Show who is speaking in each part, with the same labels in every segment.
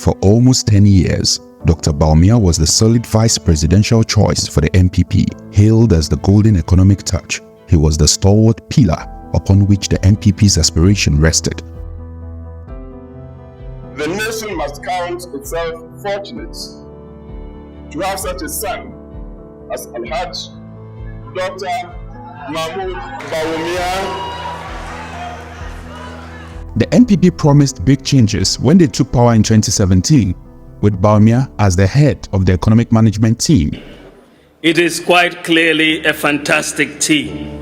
Speaker 1: For almost 10 years, Dr. Bawumia was the solid vice presidential choice for the NPP. Hailed as the golden economic touch, he was the stalwart pillar upon which the NPP's aspiration rested.
Speaker 2: The nation must count itself fortunate to have such a son as Alhaj Dr. Mahmoud Bawumia.
Speaker 1: The NPP promised big changes when they took power in 2017, with Bawumia as the head of the economic management team.
Speaker 3: It is quite clearly a fantastic team.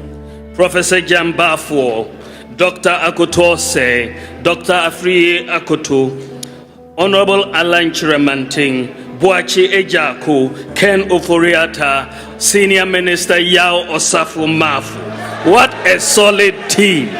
Speaker 3: Professor Jambafo, Dr. Akotose, Dr. Afriye Akoto, Honorable Alan Chiramanting, Boachi Ejaku, Ken Oforiata, Senior Minister Yao Osafo Mafu. What a solid team!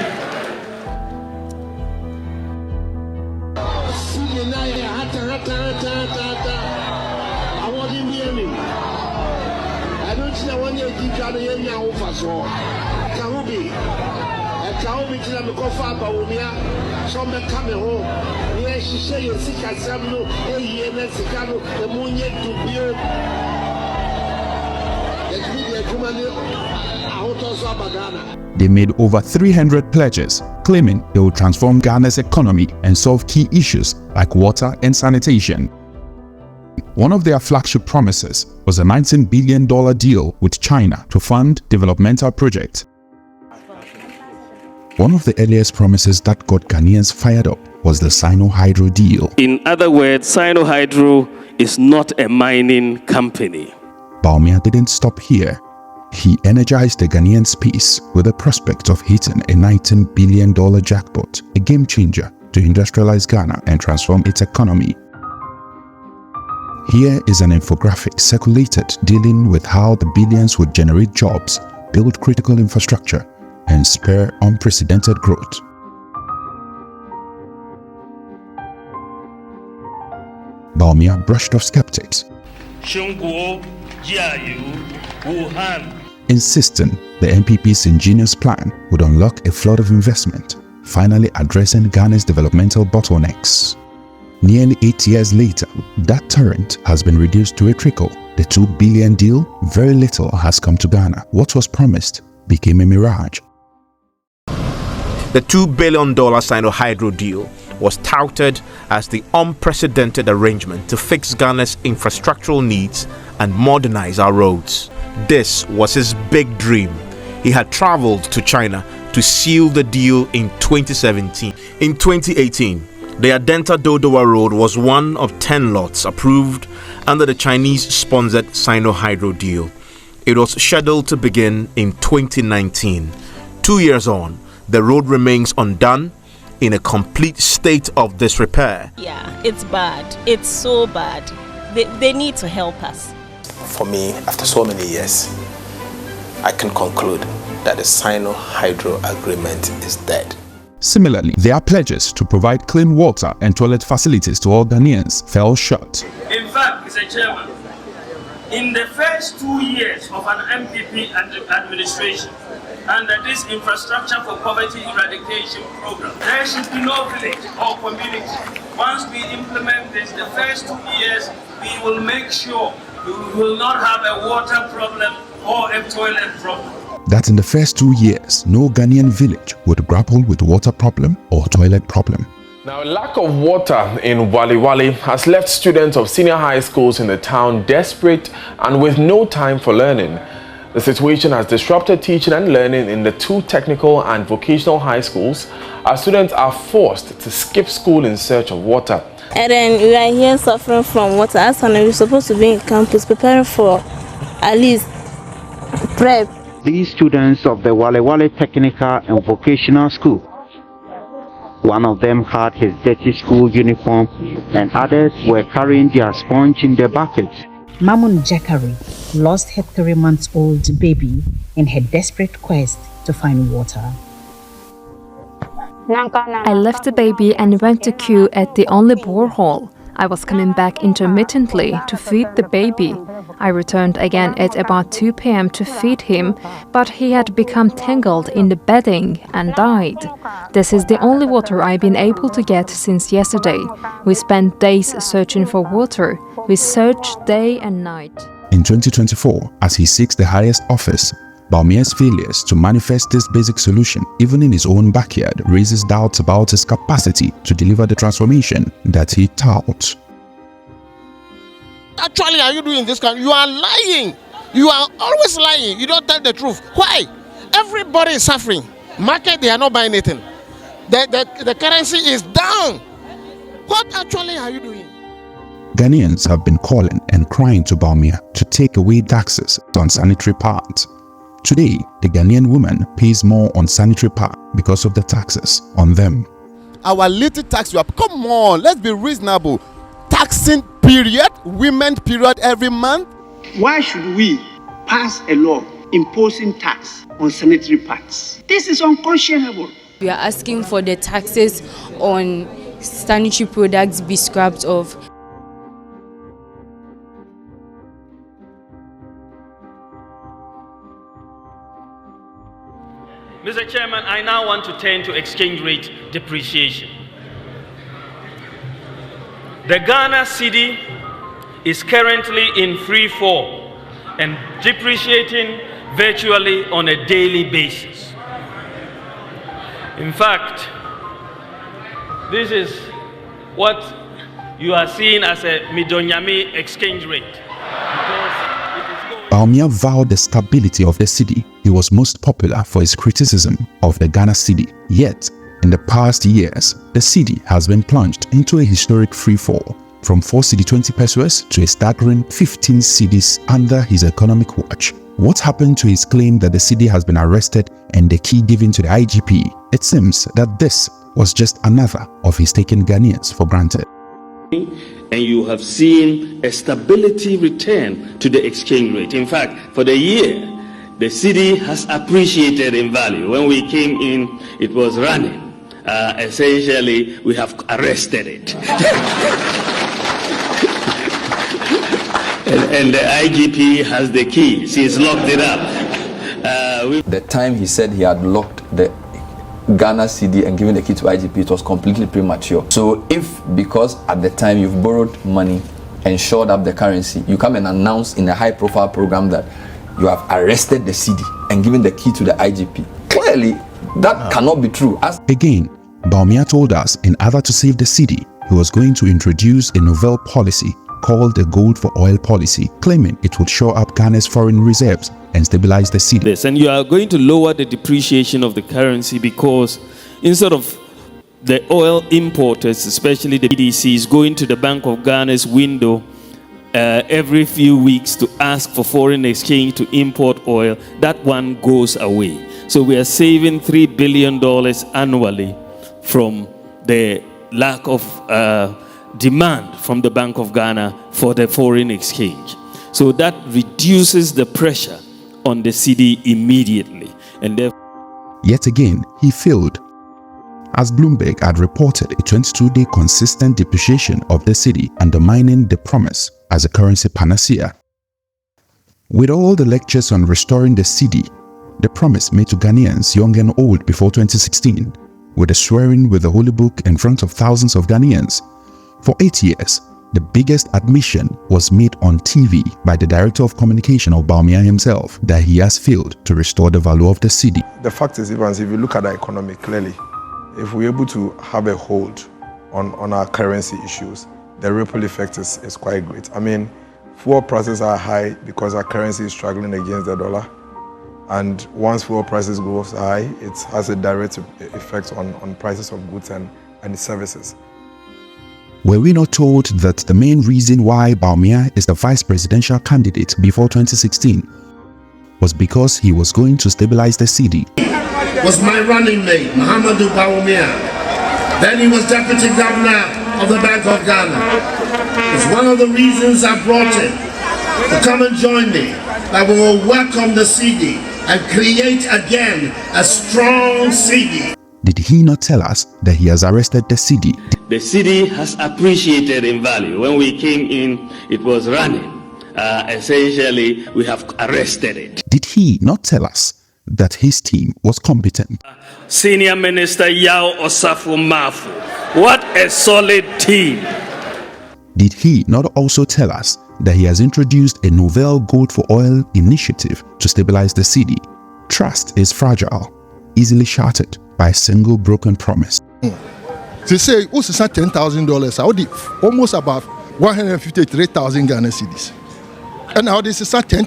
Speaker 1: They made over 300 pledges, claiming they would transform Ghana's economy and solve key issues like water and sanitation. One of their flagship promises was a $19 billion deal with China to fund developmental projects. One of the earliest promises that got Ghanaians fired up was the Sino-Hydro deal.
Speaker 3: In other words, Sino-Hydro is not a mining company.
Speaker 1: Bawumia didn't stop here. He energized the Ghanaian space with the prospect of hitting a $19 billion jackpot, a game changer to industrialize Ghana and transform its economy. Here is an infographic circulated dealing with how the billions would generate jobs, build critical infrastructure, and spur unprecedented growth. Bawumia brushed off skeptics, insisting the NPP's ingenious plan would unlock a flood of investment, finally addressing Ghana's developmental bottlenecks. Nearly 8 years later, that torrent has been reduced to a trickle. The $2 billion deal, very little has come to Ghana. What was promised became a mirage.
Speaker 4: The $2 billion Sino-Hydro deal was touted as the unprecedented arrangement to fix Ghana's infrastructural needs and modernize our roads. This was his big dream. He had traveled to China to seal the deal in 2017. In 2018, the Adenta Dodowa Road was one of 10 lots approved under the Chinese-sponsored Sino-Hydro deal. It was scheduled to begin in 2019. 2 years on, the road remains undone, in a complete state of disrepair.
Speaker 5: Yeah, it's bad. It's so bad. They need to help us.
Speaker 6: For me, after so many years, I can conclude that the Sino-Hydro agreement is dead.
Speaker 1: Similarly, their pledges to provide clean water and toilet facilities to all Ghanaians fell short.
Speaker 3: In fact, Mr. Chairman, in the first 2 years of an MPP administration, under this Infrastructure for Poverty Eradication program, there should be no village or community. Once we implement this, the first 2 years, we will make sure we will not have a water problem or a toilet problem.
Speaker 1: That in the first 2 years, no Ghanaian village would grapple with water problem or toilet problem.
Speaker 7: Now, lack of water in Wale Wale has left students of senior high schools in the town desperate and with no time for learning. The situation has disrupted teaching and learning in the two technical and vocational high schools, as students are forced to skip school in search of water.
Speaker 8: And then we are here suffering from water. As we're supposed to be in campus preparing for at least prep.
Speaker 9: These students of the Wale Wale Technical and Vocational School, one of them had his dirty school uniform and others were carrying their sponge in their buckets.
Speaker 10: Mamun Jakari lost her 3-month-old baby in her desperate quest to find water.
Speaker 11: I left the baby and went to queue at the only borehole I was coming back intermittently to feed the baby. I returned again at about 2 p.m. to feed him, but he had become tangled in the bedding and died. This is the only water I've been able to get since yesterday. We spent days searching for water. We searched day and night.
Speaker 1: In 2024, as he seeks the highest office, Bawumia's failures to manifest this basic solution, even in his own backyard, raises doubts about his capacity to deliver the transformation that he touts.
Speaker 12: Actually, are you doing this kind? You are lying. You are always lying. You don't tell the truth. Why? Everybody is suffering. Market, they are not buying anything. The currency is down. What actually are you doing?
Speaker 1: Ghanaians have been calling and crying to Bawumia to take away taxes on sanitary pads. Today, the Ghanaian woman pays more on sanitary pad because of the taxes on them.
Speaker 13: Our little tax, come on, let's be reasonable. Taxing period, women period every month.
Speaker 14: Why should we pass a law imposing tax on sanitary pads? This is unconscionable.
Speaker 15: We are asking for the taxes on sanitary products be scrapped off.
Speaker 3: Mr. Chairman, I now want to turn to exchange rate depreciation. The Ghana cedi is currently in free fall and depreciating virtually on a daily basis. In fact, this is what you are seeing as a Midonyami exchange rate.
Speaker 1: Bawumia vowed the stability of the cedi. He was most popular for his criticism of the Ghana cedi. Yet, in the past years, the cedi has been plunged into a historic free fall, from 4 cedi 20 pesos to a staggering 15 cedis under his economic watch. What happened to his claim that the cedi has been arrested and the key given to the IGP? It seems that this was just another of his taking Ghanaians for granted.
Speaker 3: And you have seen a stability return to the exchange rate. In fact, for the year, the cedi has appreciated in value. When we came in, it was running. Essentially, we have arrested it. and the IGP has the key. She's locked it up.
Speaker 16: The time he said he had locked the Ghana cedi and given the key to IGP, it was completely premature. So if, because at the time you've borrowed money and shored up the currency, you come and announce in a high profile program that you have arrested the cedi and given the key to the IGP, clearly that cannot be true.
Speaker 1: Again, Bawumia told us in order to save the cedi, he was going to introduce a novel policy called the Gold for Oil policy, claiming it would shore up Ghana's foreign reserves and stabilize the cedi.
Speaker 3: And you are going to lower the depreciation of the currency because instead of the oil importers, especially the BDCs, going to the Bank of Ghana's window every few weeks to ask for foreign exchange to import oil, that one goes away. So we are saving $3 billion annually from the lack of demand from the Bank of Ghana for the foreign exchange. So that reduces the pressure on the cedi immediately. And
Speaker 1: yet again, he failed. As Bloomberg had reported, a 22-day consistent depreciation of the cedi, undermining the promise as a currency panacea. With all the lectures on restoring the cedi, the promise made to Ghanaians young and old before 2016, with the swearing with the Holy Book in front of thousands of Ghanaians, for 8 years, the biggest admission was made on TV by the Director of Communication of Bawumia himself that he has failed to restore the value of the cedi.
Speaker 17: The fact is, Evans, if you look at the economy clearly, if we're able to have a hold on our currency issues, the ripple effect is quite great. I mean, fuel prices are high because our currency is struggling against the dollar. And once fuel prices go high, it has a direct effect on prices of goods and services.
Speaker 1: Were we not told that the main reason why Bawumia is the vice presidential candidate before 2016 was because he was going to stabilize the cedi?
Speaker 18: Was my running mate, Muhammadu Bawumia. Then he was deputy governor of the Bank of Ghana. It's one of the reasons I brought him to come and join me, that we will welcome the cedi and create again a strong cedi.
Speaker 1: Did he not tell us that he has arrested the cedi?
Speaker 3: The city has appreciated in value. When we came in, it was running. Essentially, we have arrested it.
Speaker 1: Did he not tell us that his team was competent?
Speaker 3: Senior Minister Yao Osafo Mafu. What a solid team.
Speaker 1: Did he not also tell us that he has introduced a novel gold for oil initiative to stabilize the city? Trust is fragile, easily shattered by a single broken promise.
Speaker 19: They say, what's $10,000? I would almost about 153,000 Ghana cedis. And now this is $10,000.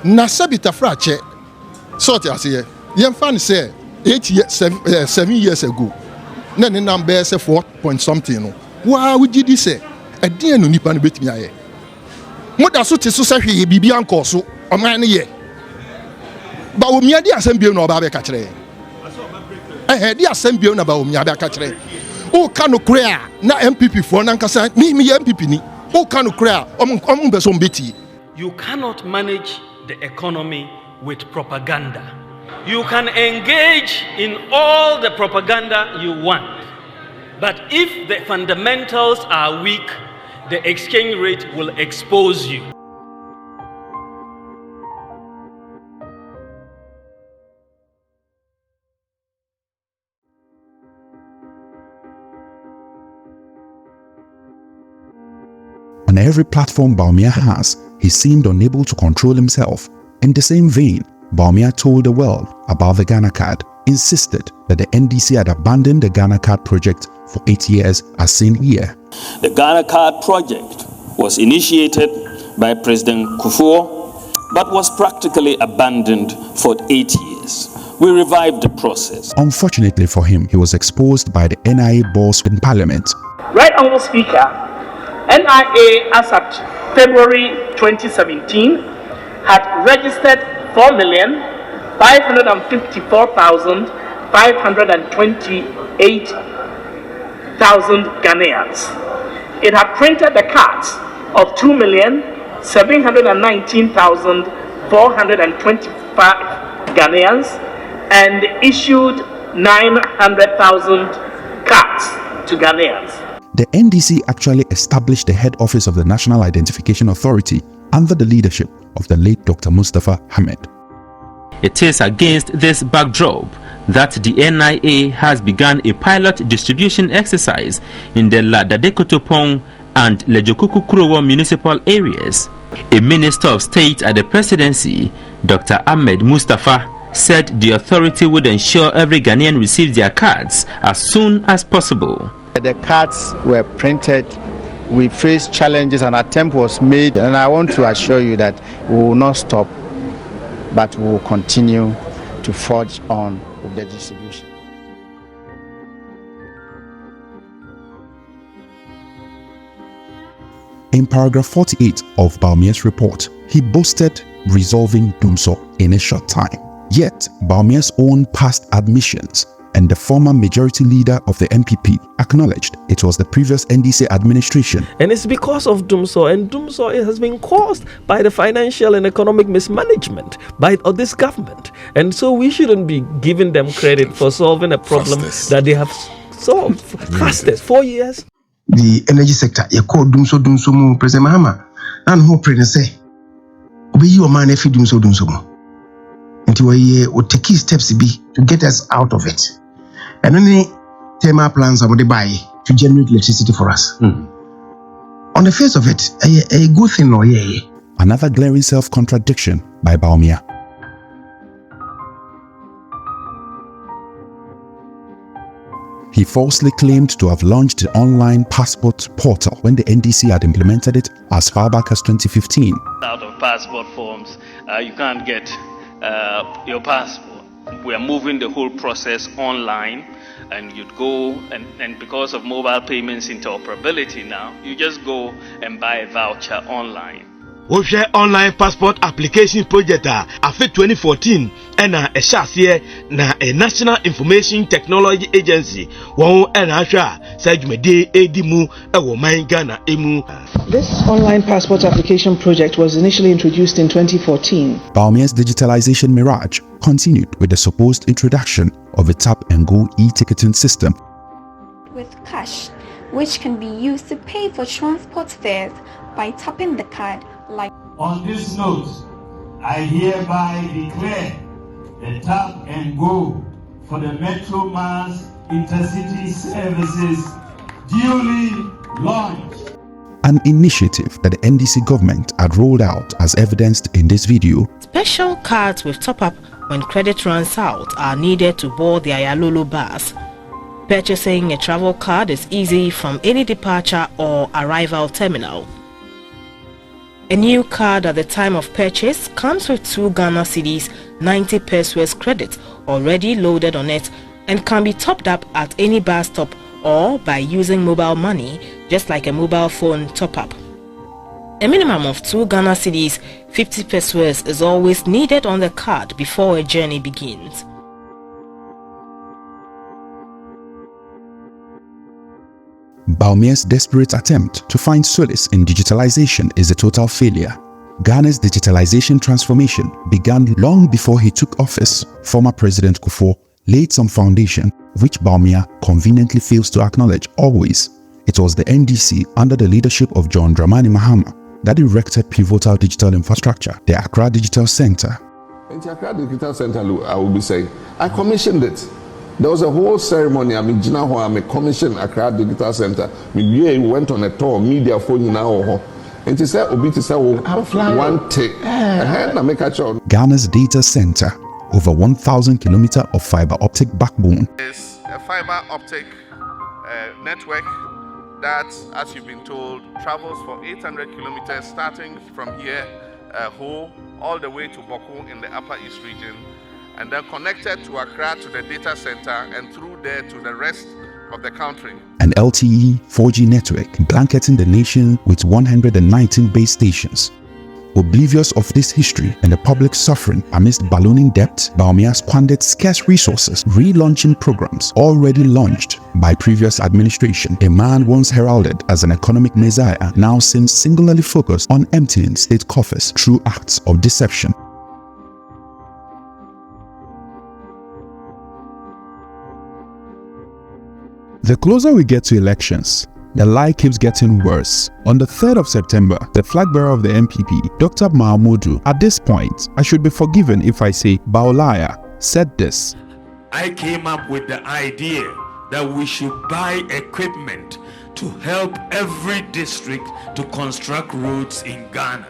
Speaker 19: Nasabita frache, sort as here. Young fan say 7 years ago. None number say 4 point something. Why would you say? A dear no nipan bit me. Mother so to say be uncle so or man ye. But we had the assembly no babe catcher. I had the assembly about me about catcher. Oh, can clear na MPP for Nankasa, me MPP ni. Oh, can clear besom biti.
Speaker 3: You cannot manage the economy with propaganda. You can engage in all the propaganda you want. But if the fundamentals are weak, the exchange rate will expose you.
Speaker 1: On every platform Bawumia has, he seemed unable to control himself. In the same vein, Bawumia told the world about the Ghana Card, insisted that the NDC had abandoned the Ghana Card project for 8 years as seen here.
Speaker 3: The Ghana Card project was initiated by President Kufuor, but was practically abandoned for 8 years. We revived the process.
Speaker 1: Unfortunately for him, he was exposed by the NIA boss in Parliament.
Speaker 20: Right Honourable Speaker, NIA as at February 2017 had registered 4,554,528 Ghanaians. It had printed the cards of 2,719,425 Ghanaians and issued 900,000 cards to Ghanaians.
Speaker 1: The NDC actually established the head office of the National Identification Authority under the leadership of the late Dr. Mustafa Hamid.
Speaker 21: It is against this backdrop that the NIA has begun a pilot distribution exercise in the Ladadekotopong and Lejokukukurowo municipal areas. A minister of state at the presidency, Dr. Ahmed Mustafa, said the authority would ensure every Ghanaian receives their cards as soon as possible.
Speaker 22: The cards were printed. We faced challenges. An attempt was made, and I want to assure you that we will not stop, but we will continue to forge on with the distribution.
Speaker 1: In paragraph 48 of Bawumia's report, he boasted resolving Dumsor in a short time. Yet, Bawumia's own past admissions and the former majority leader of the MPP acknowledged it was the previous NDC administration.
Speaker 23: And it's because of Dumsor, and Dumsor has been caused by the financial and economic mismanagement of this government. And so we shouldn't be giving them credit for solving a problem that they have solved fastest. 4 years.
Speaker 24: The energy sector, you call Dumsor mu President Mahama. And who President say, "Obe you man if Dumsor mu." Until we will take key steps to get us out of it. And any thermal plants are to buy to generate electricity for us. On the face of it, a good thing or yeah.
Speaker 1: Another glaring self-contradiction by Bawumia. He falsely claimed to have launched the online passport portal when the NDC had implemented it as far back as 2015.
Speaker 3: Out of passport forms, you can't get your passport. We are moving the whole process online, and you'd go and because of mobile payments interoperability now, you just go and buy a voucher online.
Speaker 25: We share online passport application project after 2014 and a share na a National Information Technology Agency one and Asha Sajmede Edimu Ewoman Ghana Emu.
Speaker 26: This online passport application project was initially introduced in 2014.
Speaker 1: Bawumia's digitalization mirage continued with the supposed introduction of a tap-and-go e-ticketing system.
Speaker 2: With cash, which can be used to pay for transport fares by tapping the card like.
Speaker 4: On this note, I hereby declare the tap and go for the Metro Mass Intercity Services duly launched.
Speaker 1: An initiative that the NDC government had rolled out as evidenced in this video.
Speaker 5: Special cards with top-up when credit runs out are needed to board the Ayalulu bus. Purchasing a travel card is easy from any departure or arrival terminal. A new card at the time of purchase comes with 2 Ghana cedis 90 pesos credit already loaded on it and can be topped up at any bus stop or by using mobile money, just like a mobile phone top-up. A minimum of 2 Ghana cedis 50 pesos is always needed on the card before a journey begins.
Speaker 1: Bawumia's desperate attempt to find solace in digitalization is a total failure. Ghana's digitalization transformation began long before he took office. Former President Kufuor laid some foundation, which Bawumia conveniently fails to acknowledge always. It was the NDC under the leadership of John Dramani Mahama that erected pivotal digital infrastructure, the Accra Digital Center.
Speaker 6: In the Accra Digital Center, I will be saying, I commissioned it. There was a whole ceremony. I commissioned Accra Digital Center. We went on a tour, media phone now. And he said, Obi, one take.
Speaker 1: Ghana's data center, over 1,000 kilometers of fiber optic backbone.
Speaker 7: It's a fiber optic network that, as you've been told, travels for 800 kilometers starting from here, Ho, all the way to Boku in the Upper East region, and then connected to Accra to the data center and through there to the rest of the country.
Speaker 1: An LTE 4G network blanketing the nation with 119 base stations. Oblivious of this history and the public suffering amidst ballooning debt, Bawumia squandered scarce resources relaunching programs already launched by previous administration. A man once heralded as an economic messiah now seems singularly focused on emptying state coffers through acts of deception. The closer we get to elections, the lie keeps getting worse. On the 3rd of September, the flag bearer of the NPP, Dr. Mahamudu, at this point, I should be forgiven if I say Baolaya, said this.
Speaker 8: I came up with the idea that we should buy equipment to help every district to construct roads in Ghana.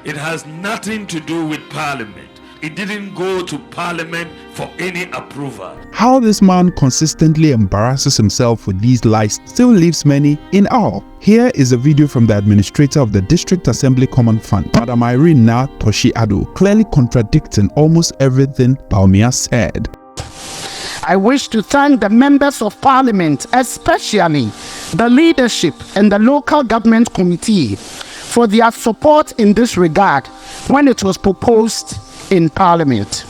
Speaker 8: It has nothing to do with Parliament. It didn't go to Parliament for any approval.
Speaker 1: How this man consistently embarrasses himself with these lies still leaves many in awe. Here is a video from the administrator of the District Assembly Common Fund, Madam Irene Na Toshiado, clearly contradicting almost everything Bawumia said.
Speaker 27: I wish to thank the members of Parliament, especially the leadership and the local government committee, for their support in this regard when it was proposed in Parliament.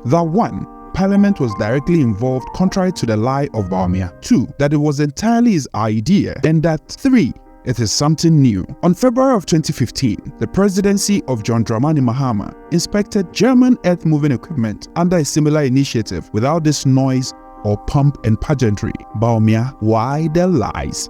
Speaker 1: That 1. Parliament was directly involved contrary to the lie of Bawumia. 2. That it was entirely his idea. And that 3. It is something new. On February of 2015, the presidency of John Dramani Mahama inspected German earth-moving equipment under a similar initiative without this noise or pomp and pageantry. Bawumia, why the lies?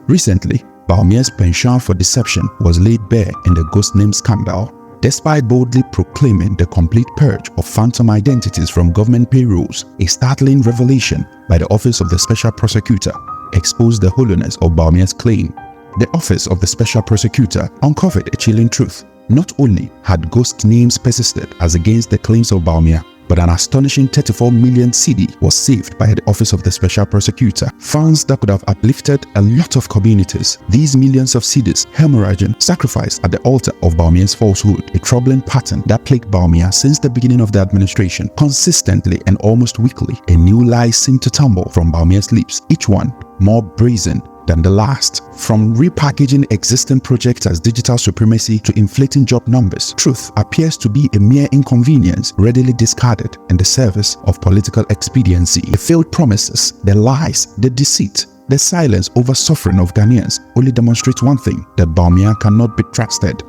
Speaker 1: Recently, Bawumia's penchant for deception was laid bare in the ghost name scandal. Despite boldly proclaiming the complete purge of phantom identities from government payrolls, a startling revelation by the Office of the Special Prosecutor exposed the hollowness of Bawumia's claim. The Office of the Special Prosecutor uncovered a chilling truth. Not only had ghost names persisted as against the claims of Bawumia, but an astonishing 34 million cedi was saved by the Office of the Special Prosecutor. Funds that could have uplifted a lot of communities. These millions of cedis hemorrhaging sacrificed at the altar of Bawumia's falsehood, a troubling pattern that plagued Bawumia since the beginning of the administration. Consistently and almost weekly, a new lie seemed to tumble from Bawumia's lips, each one more brazen than the last. From repackaging existing projects as digital supremacy to inflating job numbers, truth appears to be a mere inconvenience readily discarded in the service of political expediency. The failed promises, the lies, the deceit, the silence over suffering of Ghanaians only demonstrates one thing, that Bawumia cannot be trusted.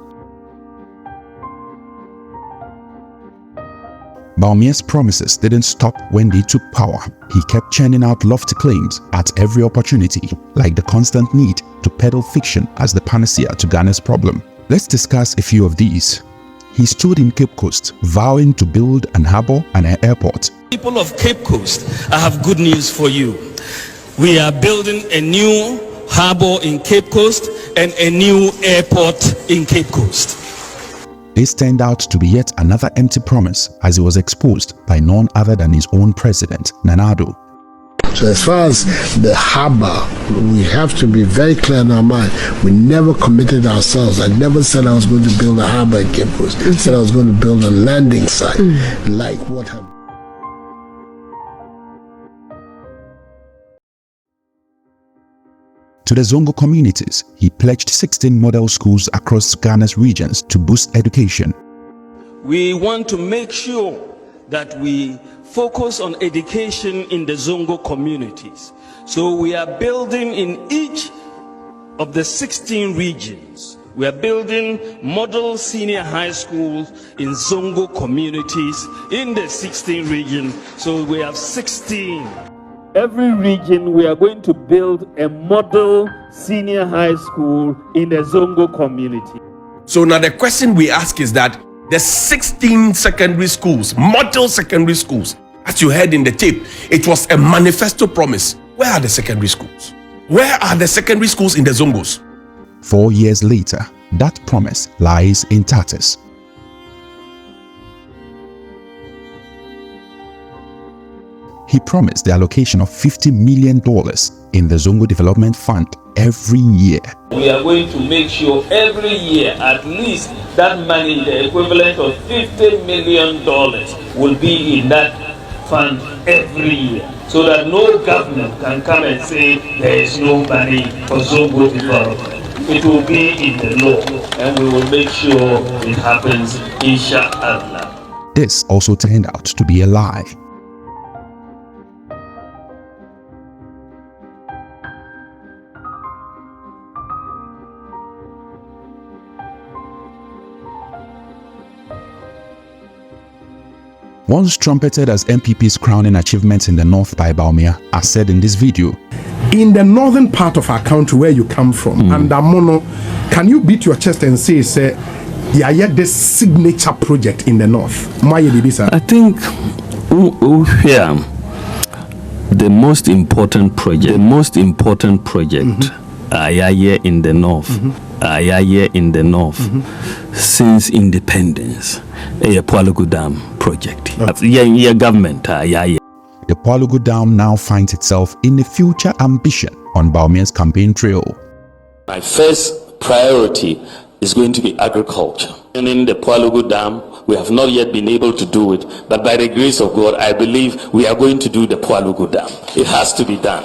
Speaker 1: Bawumia's promises didn't stop when they took power. He kept churning out lofty claims at every opportunity, like the constant need to peddle fiction as the panacea to Ghana's problem. Let's discuss a few of these. He stood in Cape Coast, vowing to build an harbour and an airport.
Speaker 9: People of Cape Coast, I have good news for you. We are building a new harbour in Cape Coast and a new airport in Cape Coast.
Speaker 1: This turned out to be yet another empty promise, as it was exposed by none other than his own president, Nana Addo.
Speaker 18: So as far as the harbour, we have to be very clear in our mind. We never committed ourselves. I never said I was going to build a harbour in Cape Coast. I said I was going to build a landing site, like what happened.
Speaker 1: To the Zongo communities, he pledged 16 model schools across Ghana's regions to boost education.
Speaker 9: We want to make sure that we focus on education in the Zongo communities. So we are building in each of the 16 regions. We are building model senior high schools in Zongo communities in the 16 regions. So we have 16. Every region, we are going to build a model senior high school in the Zongo community.
Speaker 25: So now the question we ask is that the 16 secondary schools, model secondary schools, as you heard in the tape, it was a manifesto promise. Where are the secondary schools? Where are the secondary schools in the Zongos?
Speaker 1: 4 years later, that promise lies in tatters. He promised the allocation of $50 million in the Zongo Development Fund every year.
Speaker 9: We are going to make sure every year at least that money, the equivalent of $50 million, will be in that fund every year, so that no government can come and say there is no money for Zongo development. It will be in the law, and we will make sure it happens, inshallah.
Speaker 1: This also turned out to be a lie. Once trumpeted as MPP's crowning achievements in the north by Bawumia, as said in this video.
Speaker 10: In the northern part of our country where you come from, and Amono, can you beat your chest and say, yeah, yet this signature project in the north?
Speaker 11: I think the most important project, here in the north, since independence, a Poalugu Dam project. Government.
Speaker 1: The Poalugu Dam now finds itself in the future ambition on Bawumia's campaign trail.
Speaker 11: My first priority is going to be agriculture. And in the Poalugu Dam, we have not yet been able to do it, but by the grace of God, I believe we are going to do the Poalugu Dam. It has to be done.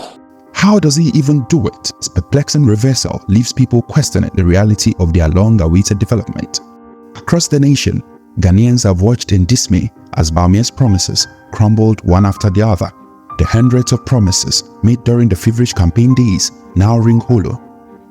Speaker 1: How does he even do it? This perplexing reversal leaves people questioning the reality of their long-awaited development. Across the nation, Ghanaians have watched in dismay as Bawumia's promises crumbled one after the other. The hundreds of promises made during the feverish campaign days now ring hollow.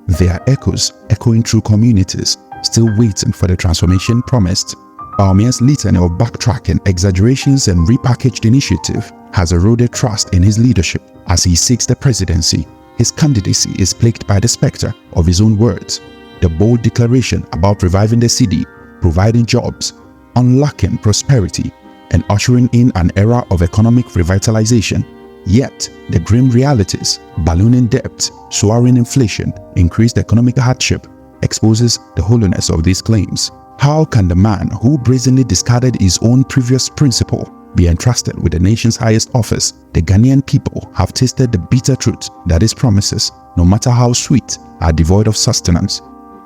Speaker 1: There are echoes echoing through communities, still waiting for the transformation promised. Bawumia's litany of backtracking, exaggerations and repackaged initiative has eroded trust in his leadership. As he seeks the presidency, his candidacy is plagued by the spectre of his own words. The bold declaration about reviving the city, providing jobs, unlocking prosperity, and ushering in an era of economic revitalization. Yet, the grim realities, ballooning debt, soaring inflation, increased economic hardship, exposes the hollowness of these claims. How can the man who brazenly discarded his own previous principle be entrusted with the nation's highest office? The Ghanaian people have tasted the bitter truth that his promises, no matter how sweet, are devoid of sustenance.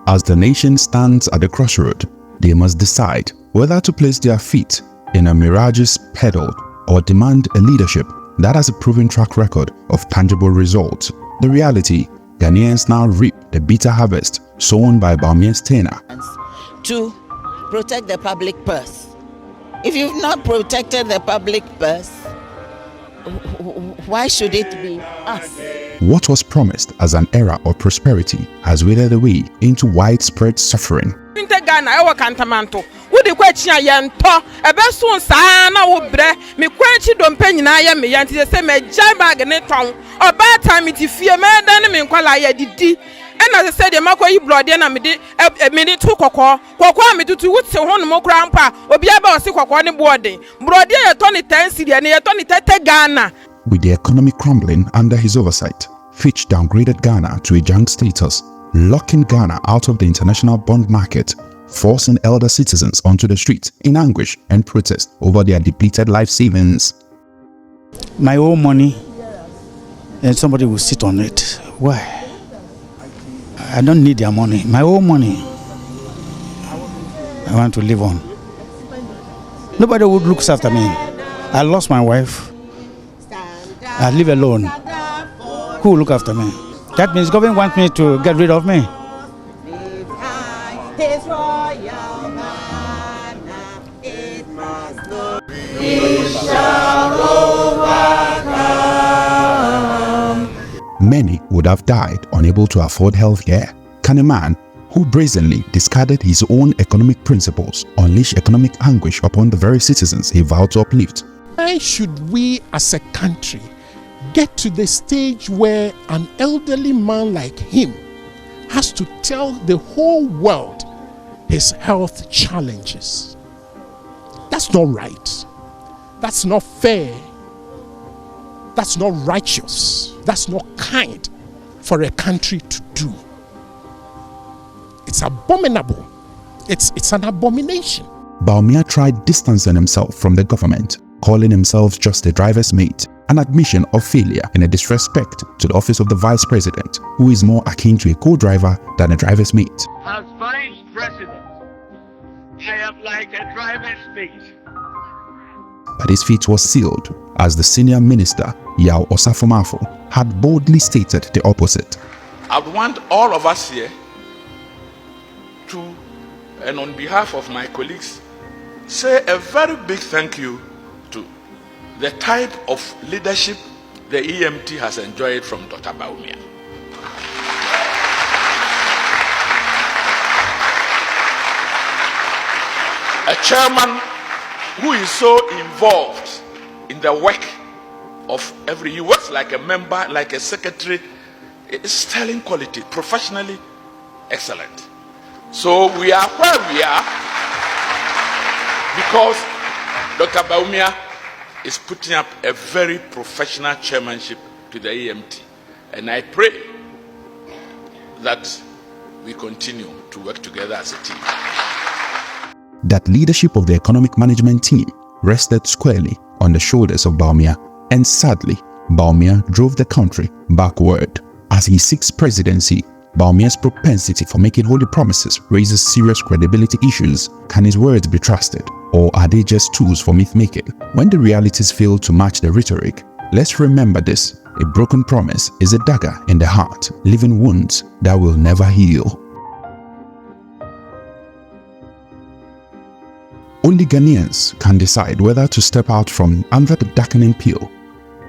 Speaker 1: As the nation stands at the crossroad, they must decide whether to place their feet in a mirage's pedal or demand a leadership that has a proven track record of tangible results. The reality, Ghanaians now reap the bitter harvest sown by Bawumia's tenure.
Speaker 12: To protect the public purse. If you've not protected the public purse, why should it be us?
Speaker 1: What was promised as an era of prosperity has withered away into widespread suffering.
Speaker 13: Ghana, wodi kwachi ayento ebeso nsa na wo bre me kwachi dompe nyina ya me yanti se me jai bag ne ton oba time ti fie me dan me nkwala ya didi ena se de makoyi blood na me de to kokko me tutu wuti ho no mokra mpa obi aba o se kokko ne boarding blood ye to ne 10 cedi ne ye to ne 30 Ghana.
Speaker 1: With the economy crumbling under his oversight, Fitch downgraded Ghana to a junk status, locking Ghana out of the international bond market, forcing elder citizens onto the streets in anguish and protest over their depleted life savings.
Speaker 14: My own money, and somebody will sit on it. Why? I don't need their money. My own money. I want to live on. Nobody would look after me. I lost my wife. I live alone. Who will look after me? That means government wants me to get rid of me.
Speaker 1: Many would have died unable to afford health care. Can a man who brazenly discarded his own economic principles unleash economic anguish upon the very citizens he vowed to uplift?
Speaker 10: Why should we as a country get to the stage where an elderly man like him has to tell the whole world his health challenges? That's not right. That's not fair. That's not righteous. That's not kind for a country to do. It's abominable. It's an abomination.
Speaker 1: Bawumia tried distancing himself from the government, calling himself just a driver's mate, an admission of failure in a disrespect to the office of the vice president, who is more akin to a co-driver than a driver's mate.
Speaker 15: As vice president, I am like a driver's mate.
Speaker 1: But his fate was sealed as the senior minister, Yao Osafo-Maafo, had boldly stated the opposite.
Speaker 16: I want all of us here to, and on behalf of my colleagues, say a very big thank you to the type of leadership the EMT has enjoyed from Dr. Bawumia. A chairman who is so involved in the work of every, he works like a member, like a secretary. It's sterling quality, professionally excellent. So we are where we are because Dr. Bawumia is putting up a very professional chairmanship to the EMT. And I pray that we continue to work together as a team.
Speaker 1: That leadership of the economic management team rested squarely on the shoulders of Bawumia, and sadly, Bawumia drove the country backward. As he seeks presidency, Bawumia's propensity for making holy promises raises serious credibility issues. Can his words be trusted, or are they just tools for myth-making? When the realities fail to match the rhetoric, let's remember this: a broken promise is a dagger in the heart, leaving wounds that will never heal. Only Ghanaians can decide whether to step out from under the darkening pale.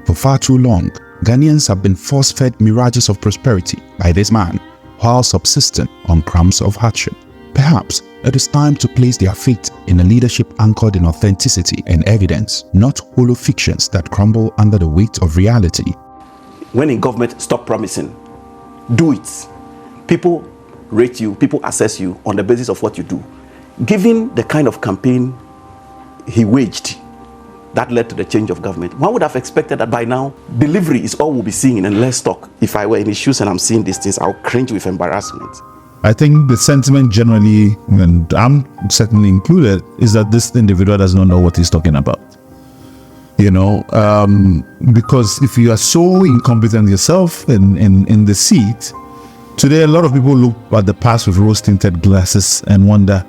Speaker 1: For far too long, Ghanaians have been force-fed mirages of prosperity by this man, while subsisting on crumbs of hardship. Perhaps it is time to place their faith in a leadership anchored in authenticity and evidence, not hollow fictions that crumble under the weight of reality.
Speaker 17: When in government, stop promising. Do it. People rate you, people assess you on the basis of what you do. Given the kind of campaign he waged that led to the change of government, one would have expected that by now delivery is all we'll be seeing and less talk. If I were in his shoes and I'm seeing these things, I'll cringe with embarrassment.
Speaker 19: I think the sentiment generally, and I'm certainly included, is that this individual does not know what he's talking about. You know, because if you are so incompetent yourself in the seat, today a lot of people look at the past with rose-tinted glasses and wonder,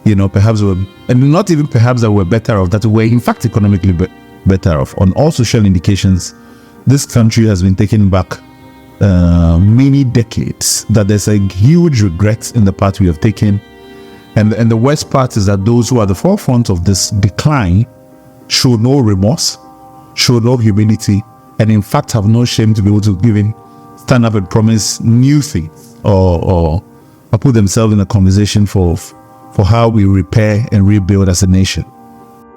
Speaker 19: you know, perhaps we're, and not even perhaps that we're better off, that we're in fact economically better off. On all social indications, this country has been taken back many decades, that there's a huge regret in the path we have taken. And the worst part is that those who are at the forefront of this decline show no remorse, show no humility, and in fact have no shame to be able to even stand up and promise new things or put themselves in a conversation for for how we repair and rebuild as a nation.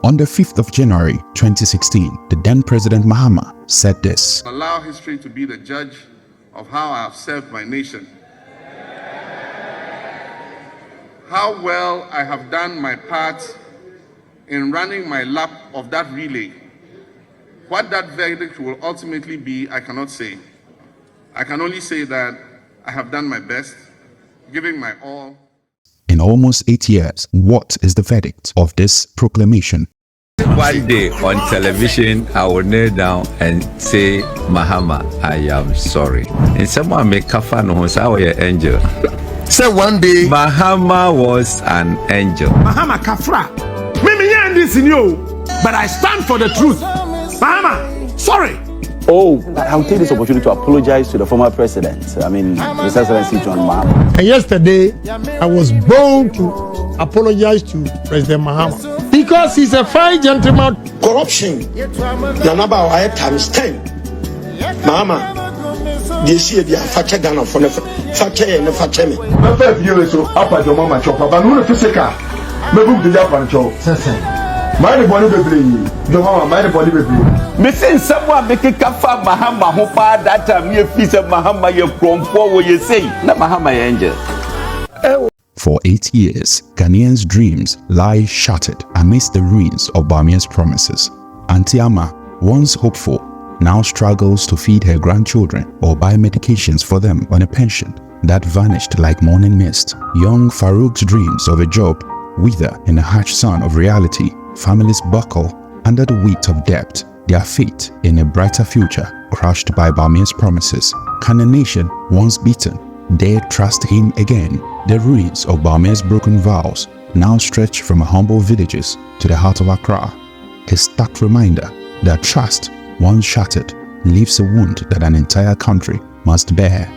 Speaker 1: On the 5th of January 2016, the then President Mahama said this:
Speaker 7: Allow history to be the judge of how I have served my nation. How well I have done my part in running my lap of that relay. What that verdict will ultimately be, I cannot say. I can only say that I have done my best, giving my all.
Speaker 1: In almost 8 years, what is the verdict of this proclamation?
Speaker 3: One day on television, I will kneel down and say, Mahama, I am sorry. And someone make kafan who's our angel.
Speaker 18: Say one day,
Speaker 3: Mahama was an angel.
Speaker 18: Mahama Kafra. Maybe you ain't this in you, but I stand for the truth. Mahama, sorry.
Speaker 17: Oh, I will take this opportunity to apologize to the former president. I mean, His Excellency John Mahama.
Speaker 18: And yesterday, I was bold to apologize to President Mahama because he's a fine gentleman. Corruption, Nanaba I times 10. Mahama, this year they are fache Ghana for the fache and the fache me.
Speaker 20: My 5 years so up at your mama chopper, but no physical. Me book the Japan chop. My body baby, your mama, my body baby.
Speaker 3: Me say someone make a kafa Mahama who pa that time you feel Mahama you from what you say. Na Mahama angel.
Speaker 1: For 8 years, Ghanaians' dreams lie shattered amidst the ruins of Bawumia's promises. Auntie Ama, once hopeful, now struggles to feed her grandchildren or buy medications for them on a pension that vanished like morning mist. Young Farouk's dreams of a job wither in the harsh sun of reality. Families buckle under the weight of debt, their fate in a brighter future crushed by Bawumia's promises. Can a nation once beaten dare trust him again? The ruins of Bawumia's broken vows now stretch from humble villages to the heart of Accra. A stark reminder that trust, once shattered, leaves a wound that an entire country must bear.